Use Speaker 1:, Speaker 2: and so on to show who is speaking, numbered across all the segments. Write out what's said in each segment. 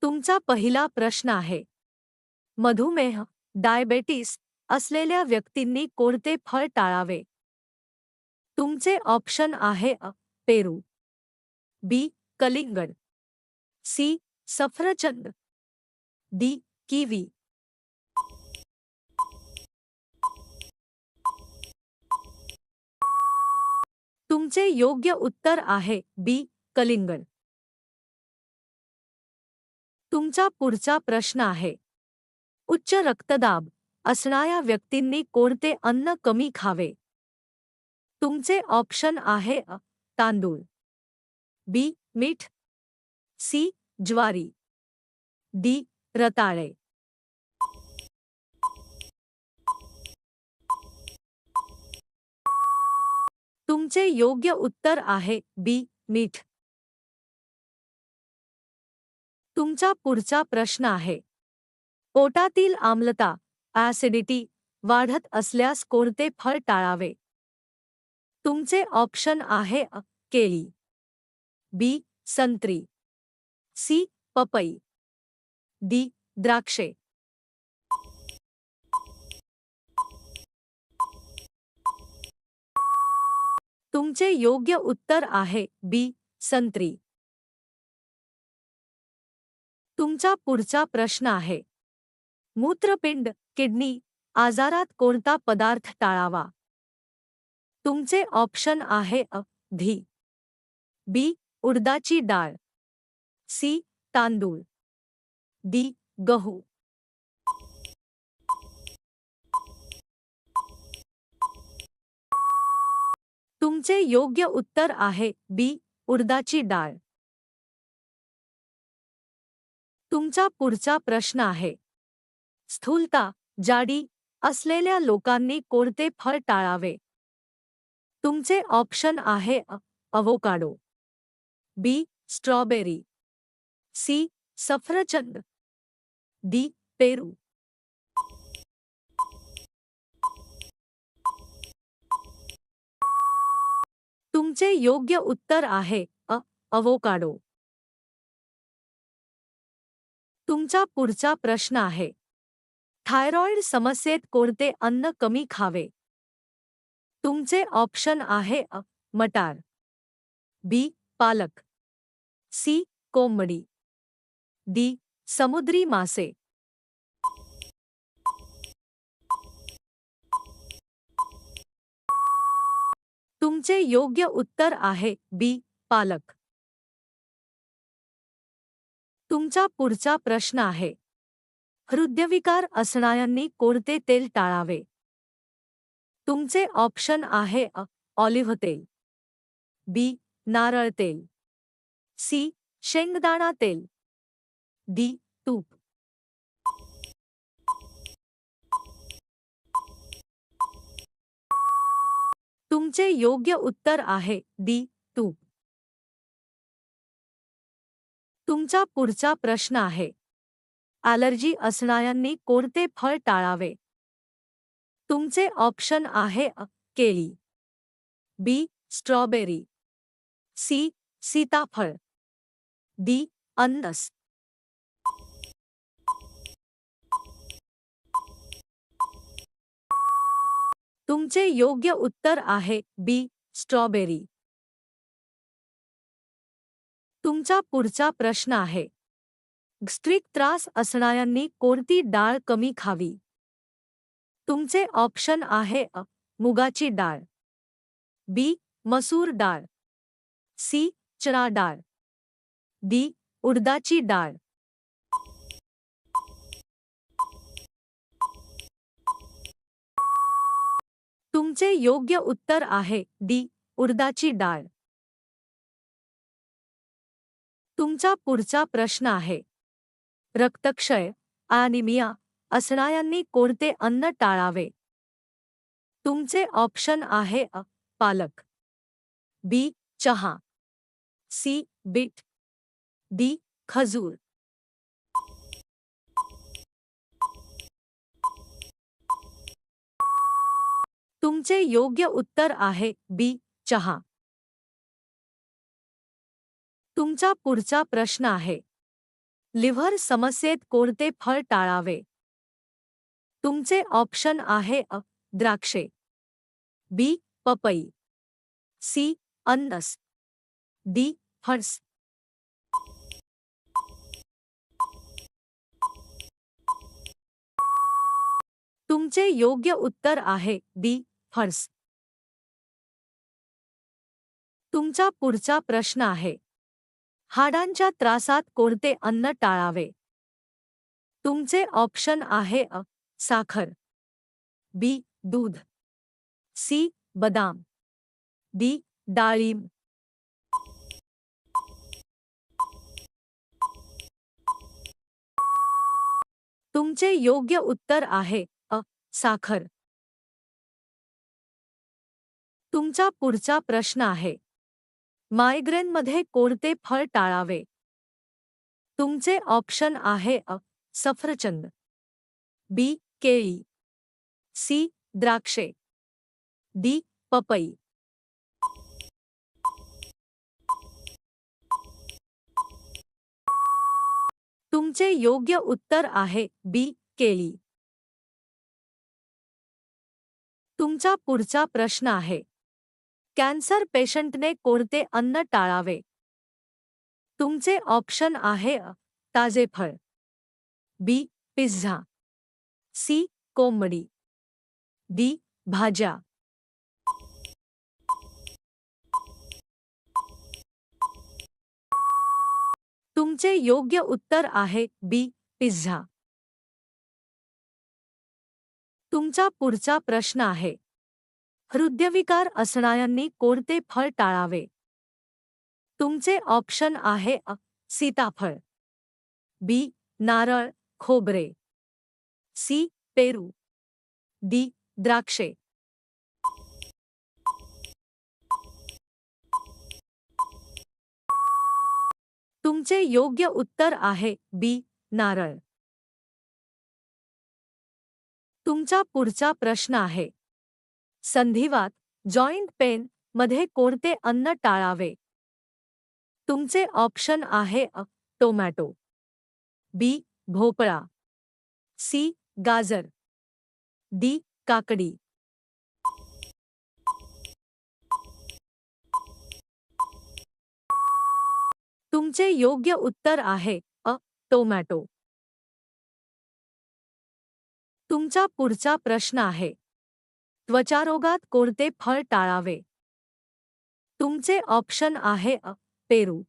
Speaker 1: तुमचा पहिला प्रश्न आहे, मधुमेह, डायबेटिस असलेल्या व्यक्तींनी कोणते फळ टाळावे? तुमचे ऑप्शन आहे पेरू, बी. कलिंगड, सी. सफरचंद, डी. किवी. तुमचे योग्य उत्तर आहे बी. कलिंगड. तुमचा पुढचा प्रश्न आहे, उच्च रक्तदाब असणाऱ्या व्यक्तींनी कोणते अन्न कमी खावे? तुमचे ऑप्शन आहे तांदूळ, बी. मीठ, सी. ज्वारी, डी. रताळे. तुमचे योग्य उत्तर आहे बी. मीठ. तुमचा पुढचा प्रश्न आहे, पोटातील आम्लता ॲसिडिटी वाढत असल्यास कोणते फळ टाळावे? तुमचे ऑप्शन आहे केळी, बी. संत्री, सी. पपई, डी. द्राक्षे. तुमचे योग्य उत्तर आहे बी. संत्री. तुमचा पुढचा प्रश्न आहे, मूत्रपिंड किडनी आजारात कोणता पदार्थ टाळावा? तुमचे ऑप्शन आहे धी, बी. उडदाची डाळ, सी. तांदूळ, डी. गहू. तुमचे योग्य उत्तर आहे बी. उडदाची डाळ. तुमचा पुढचा प्रश्न आहे, स्थूलता जाडी असलेल्या लोकांनी कोणते फळ टाळावे? तुमचे ऑप्शन आहे अवोकाडो, बी. Strawberry, C. सफरचंद, डी. पेरू. तुमचे योग्य उत्तर आहे अवोकाडो. तुमचा पुढचा प्रश्न आहे, थायरॉईड समस्येत कोणते अन्न कमी खावे? तुमचे ऑप्शन आहे मटार, बी. पालक, सी. कोंबडी, डी. समुद्री मासे. तुमचे योग्य उत्तर आहे बी. पालक. तुमचा पुढचा प्रश्न आहे, हृदयविकार असणाऱ्यांनी कोणते तेल टाळावे? तुमचे ऑप्शन आहे ऑलिव्ह तेल, बी. नारळ तेल, सी. शेंगदाणा तेल, डी. तूप. तुमचे योग्य उत्तर आहे डी. तूप. तुमचा पुढचा प्रश्न आहे, ॲलर्जी असणाऱ्यांनी कोणते फळ टाळावे? तुमचे ऑप्शन आहे केळी, बी. Strawberry, C. सीताफळ, डी. अननस. तुमचे योग्य उत्तर आहे बी. स्ट्रॉबेरी. तुमचा पुढचा प्रश्न आहे, गॅस्ट्रिक त्रास असणाऱ्यांनी कोणती डाळ कमी खावी? तुमचे ऑप्शन आहे मुगाची डाळ, बी. मसूर डाळ, सी. चणा डाळ, डी. उडदाची डाळ. तुमचे योग्य उत्तर आहे डी. उडदाची डाळ. तुमचा पुढचा प्रश्न आहे, रक्तक्षय ॲनिमिया असणाऱ्यांनी कोणते अन्न टाळावे? तुमचे ऑप्शन आहे पालक, बी. चहा, सी. Bit, D. खजूर. तुमचे योग्य उत्तर आहे बी. चहा. तुमचा पुढचा प्रश्न आहे, लिव्हर समस्येत कोणते फळ टाळावे? तुमचे ऑप्शन आहे अ. द्राक्षे, बी. पपई, सी. अननस, डी. फणस. तुमचे योग्य उत्तर आहे डी. फणस. तुमचा पुढचा प्रश्न आहे, हाडांच्या त्रासात कोणते अन्न टाळावे? तुमचे ऑप्शन आहे अ. साखर, बी. दूध, सी. बदाम, डी. डाळिंब. तुमचे योग्य उत्तर आहे अ. साखर. तुमचा पुढचा प्रश्न आहे, मायग्रेनमध्ये कोणते फळ टाळावे? तुमचे ऑप्शन आहे अ. सफरचंद, बी. केळी, सी. द्राक्षे, डी. पपई. तुमचे योग्य उत्तर आहे बी. केळी. तुमचा पुढचा प्रश्न आहे, कॅन्सर पेशंटने कोणते अन्न टाळावे? तुमचे ऑप्शन आहे अ. ताजे फळ, बी. Pizza, C. कोंबडी, डी. भाज्या. तुमचे योग्य उत्तर आहे बी. पिझ्झा. तुमचा पुढचा प्रश्न आहे, हृदयविकार असणाऱ्यांनी कोणते फळ टाळावे? तुमचे ऑप्शन आहे अ. सीताफळ, बी. नारळ, खोबरे, सी. पेरू, डी. द्राक्षे. तुमचे योग्य उत्तर आहे बी. नारळ. तुमचा पुढचा प्रश्न आहे, संधिवात जॉइंट पेन मध्ये कोणते अन्न टाळावे? तुमचे ऑप्शन आहे अ. टोमॅटो, बी. भोपळा, सी. गाजर, डी. काकडी. तुमचे योग्य उत्तर आहे अ. टोमॅटो. तुमचा पुढचा प्रश्न आहे, त्वचारोगात कोणते फळ टाळावे? तुमचे ऑप्शन आहे अ. पेरू,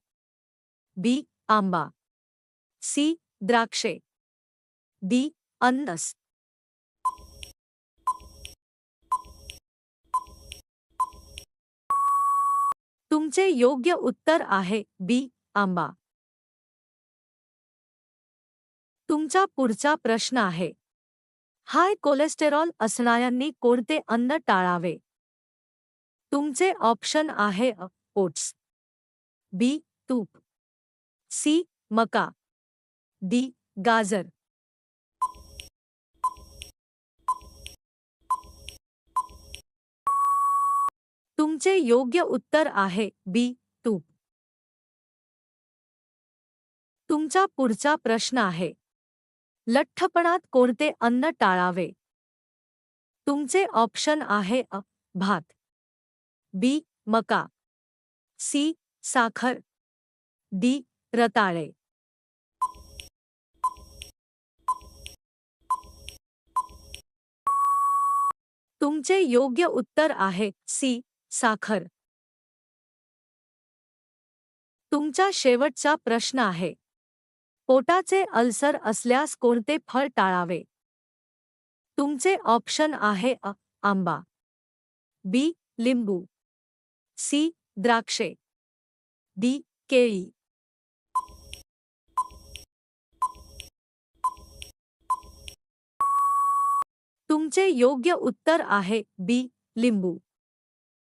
Speaker 1: बी. आंबा, सी. द्राक्षे, डी. अननस. तुमचे योग्य उत्तर आहे बी. आंबा. तुमचा पुढचा प्रश्न आहे, हाय कोलेस्टेरॉल असणाऱ्यांनी कोणते अन्न टाळावे? तुमचे ऑप्शन आहे अ. ओट्स, बी. तूप, सी. मका, डी. गाजर. तुमचे योग्य उत्तर आहे बी. तूप. तुमचा पुढचा प्रश्न आहे, लठ्ठपणात कोणते अन्न टाळावे? तुमचे ऑप्शन आहे अ. भात, बी. मका, सी. साखर, डी. रताळे. तुमचे योग्य उत्तर आहे सी. साखर. तुमचा शेवटचा प्रश्न आहे, पोटाचे अल्सर असल्यास कोणते फळ टाळावे? तुमचे ऑप्शन आहे अ. आंबा, बी. लिंबू, सी. द्राक्षे, डी. केळी. तुमचे योग्य उत्तर आहे बी. लिंबू.